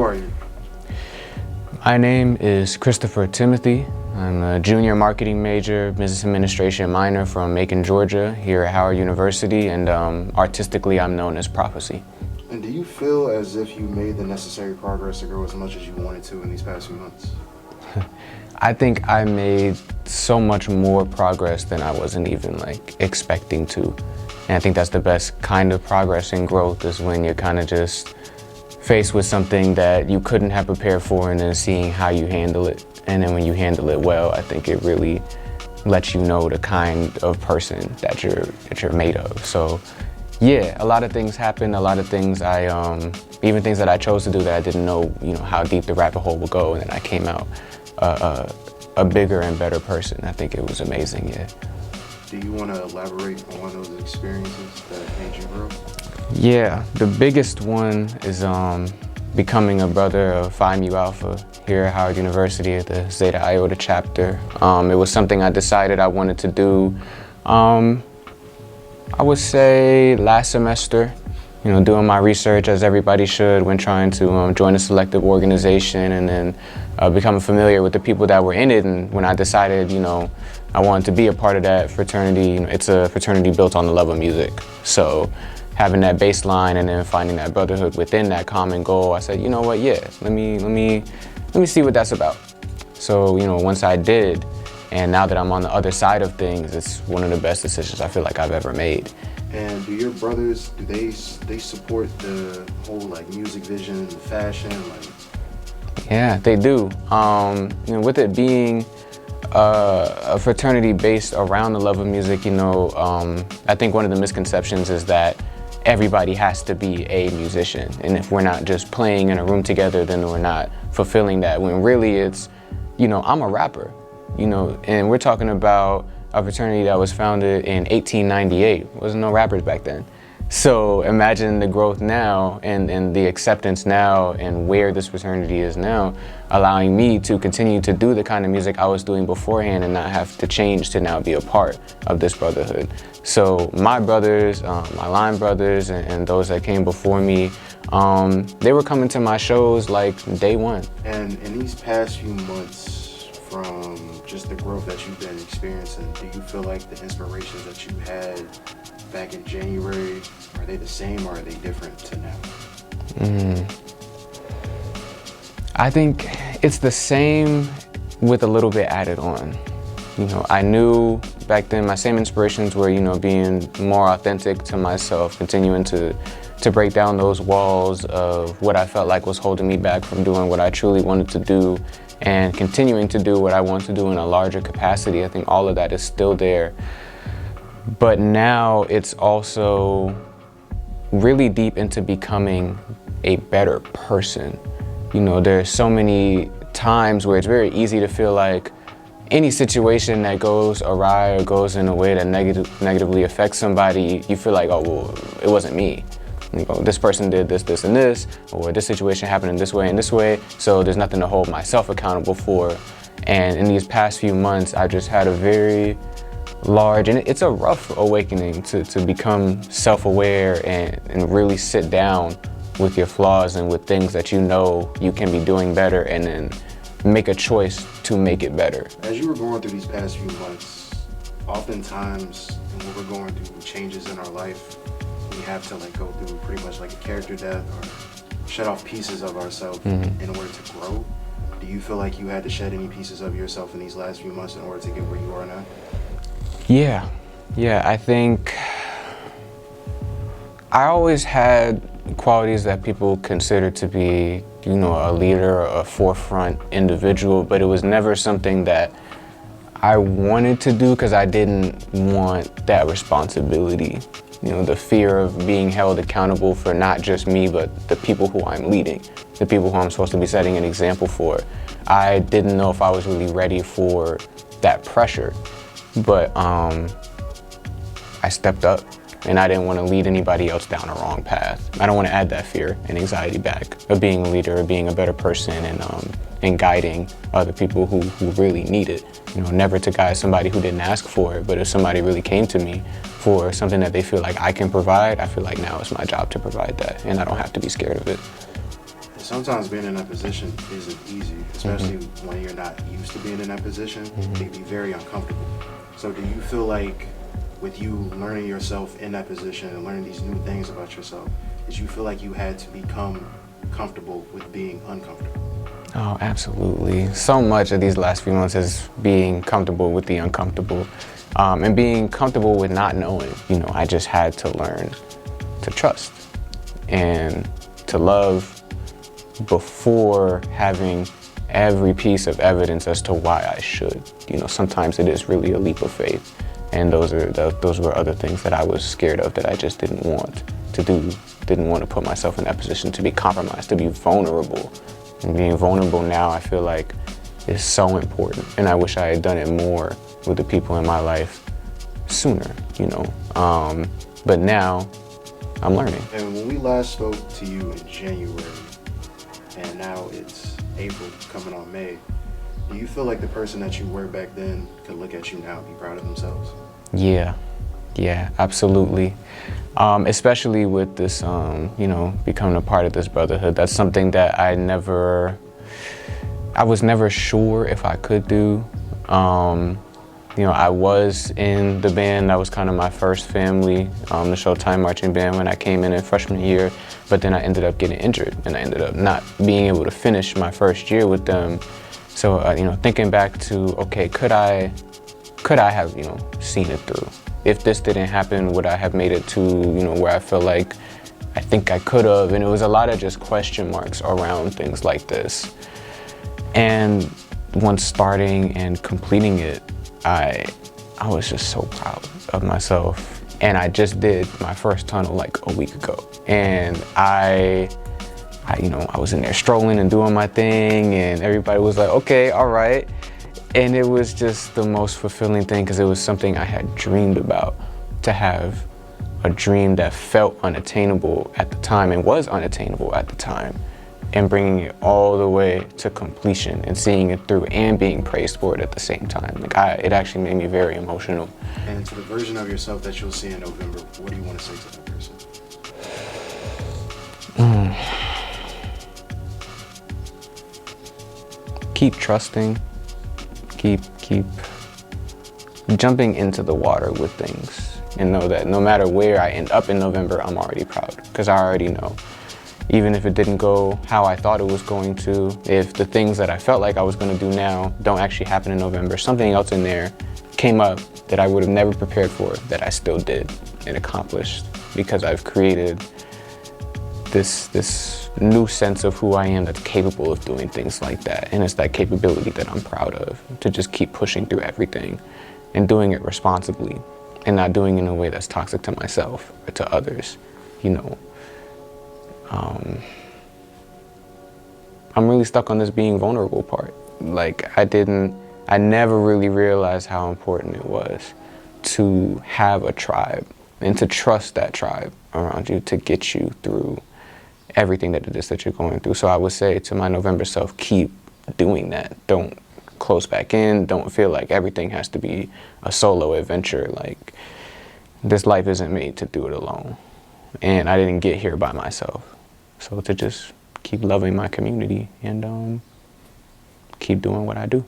are you? My name is Christopher Timothy. I'm a junior marketing major, business administration minor from Macon, Georgia, here at Howard University, and artistically I'm known as Prpxhecy. And do you feel as if you made the necessary progress to grow as much as you wanted to in these past few months? I think I made so much more progress than I wasn't even expecting to. And I think that's the best kind of progress and growth, is when you're kind of just faced with something that you couldn't have prepared for and then seeing how you handle it. And then when you handle it well, I think it really lets you know the kind of person that you're made of. So yeah, a lot of things happened, a lot of things even things that I chose to do that I didn't know, how deep the rabbit hole would go, and then I came out a bigger and better person. I think it was amazing, yeah. Do you want to elaborate on one of those experiences that made you grow? Yeah, the biggest one is becoming a brother of Phi Mu Alpha here at Howard University at the Zeta Iota chapter. It was something I decided I wanted to do, I would say last semester, doing my research as everybody should when trying to join a selective organization, and then becoming familiar with the people that were in it. And when I decided, I wanted to be a part of that fraternity, it's a fraternity built on the love of music. So having that baseline and then finding that brotherhood within that common goal, I said, you know what, yeah, let me see what that's about. So, once I did, and now that I'm on the other side of things, it's one of the best decisions I feel like I've ever made. And do your brothers, do they support the whole music vision, the fashion, Yeah, they do. With it being a fraternity based around the love of music, I think one of the misconceptions is that everybody has to be a musician. And if we're not just playing in a room together, then we're not fulfilling that, when really it's, I'm a rapper, and we're talking about a fraternity that was founded in 1898. There wasn't no rappers back then. So imagine the growth now and the acceptance now and where this fraternity is now, allowing me to continue to do the kind of music I was doing beforehand and not have to change to now be a part of this brotherhood. So my brothers, my line brothers, and those that came before me, they were coming to my shows day one. And in these past few months, from just the growth that you've been experiencing, do you feel like the inspirations that you had back in January, are they the same or are they different to now? I think it's the same with a little bit added on. I knew back then my same inspirations were, being more authentic to myself, continuing to break down those walls of what I felt like was holding me back from doing what I truly wanted to do, and continuing to do what I want to do in a larger capacity. I think all of that is still there. But now it's also really deep into becoming a better person. There's so many times where it's very easy to feel like any situation that goes awry or goes in a way that negatively affects somebody, you feel like, oh, well, it wasn't me. This person did this, this, and this, or this situation happened in this way and this way, so there's nothing to hold myself accountable for. And in these past few months, I just had a very large, and it's a rough awakening to become self-aware and really sit down with your flaws and with things that you can be doing better, and then make a choice to make it better. As you were going through these past few months, oftentimes when we're going through changes in our life, we have to go through pretty much a character death or shut off pieces of ourselves in order to grow. Do you feel like you had to shed any pieces of yourself in these last few months in order to get where you are now? Yeah, I think I always had qualities that people consider to be, a leader, a forefront individual, but it was never something that I wanted to do because I didn't want that responsibility. The fear of being held accountable for not just me, but the people who I'm leading, the people who I'm supposed to be setting an example for. I didn't know if I was really ready for that pressure, but I stepped up, and I didn't want to lead anybody else down a wrong path. I don't want to add that fear and anxiety back of being a leader, of being a better person, and guiding other people who really need it. Never to guide somebody who didn't ask for it, but if somebody really came to me for something that they feel like I can provide, I feel like now it's my job to provide that, and I don't have to be scared of it. sometimes being in that position isn't easy, especially when you're not used to being in that position. It can be very uncomfortable. So do you feel like with you learning yourself in that position and learning these new things about yourself, did you feel like you had to become comfortable with being uncomfortable? Oh, absolutely. So much of these last few months is being comfortable with the uncomfortable, and being comfortable with not knowing. You know, I just had to learn to trust and to love before having every piece of evidence as to why I should. You know, sometimes it is really a leap of faith, and those were other things that I was scared of, that I just didn't want to do. Didn't want to put myself in that position to be compromised, to be vulnerable. And being vulnerable now, I feel like, is so important, and I wish I had done it more with the people in my life sooner, you know. But now I'm learning. And when we last spoke to you in January, and now it's April, coming on May, do you feel like the person that you were back then could look at you now and be proud of themselves? Yeah, absolutely. Especially with this, you know, becoming a part of this brotherhood. That's something that I was never sure if I could do. You know, I was in the band. That was kind of my first family, the Showtime marching band, when I came in freshman year, but then I ended up getting injured, and I ended up not being able to finish my first year with them. So, you know, thinking back to, okay, could I have, you know, seen it through? If this didn't happen, would I have made it to, you know, where I feel like I think I could have? And it was a lot of just question marks around things like this. And once starting and completing it, I was just so proud of myself. And I just did my first tunnel like a week ago. And I you know, I was in there strolling and doing my thing, and everybody was like, okay, all right. And it was just the most fulfilling thing, because it was something I had dreamed about, to have a dream that felt unattainable at the time and was unattainable at the time, and bringing it all the way to completion and seeing it through and being praised for it at the same time. Like, it actually made me very emotional. And to the version of yourself that you'll see in November, what do you want to say to that person? Keep trusting, keep jumping into the water with things, and know that no matter where I end up in November, I'm already proud, because I already know. Even if it didn't go how I thought it was going to, if the things that I felt like I was going to do now don't actually happen in November, something else in there came up that I would have never prepared for, that I still did and accomplished, because I've created this new sense of who I am that's capable of doing things like that. And it's that capability that I'm proud of, to just keep pushing through everything and doing it responsibly, and not doing it in a way that's toxic to myself or to others, you know. I'm really stuck on this being vulnerable part. Like, I never really realized how important it was to have a tribe and to trust that tribe around you to get you through everything that it is that you're going through. So I would say to my November self, keep doing that. Don't close back in. Don't feel like everything has to be a solo adventure. Like, this life isn't made to do it alone. And I didn't get here by myself. So to just keep loving my community and keep doing what I do.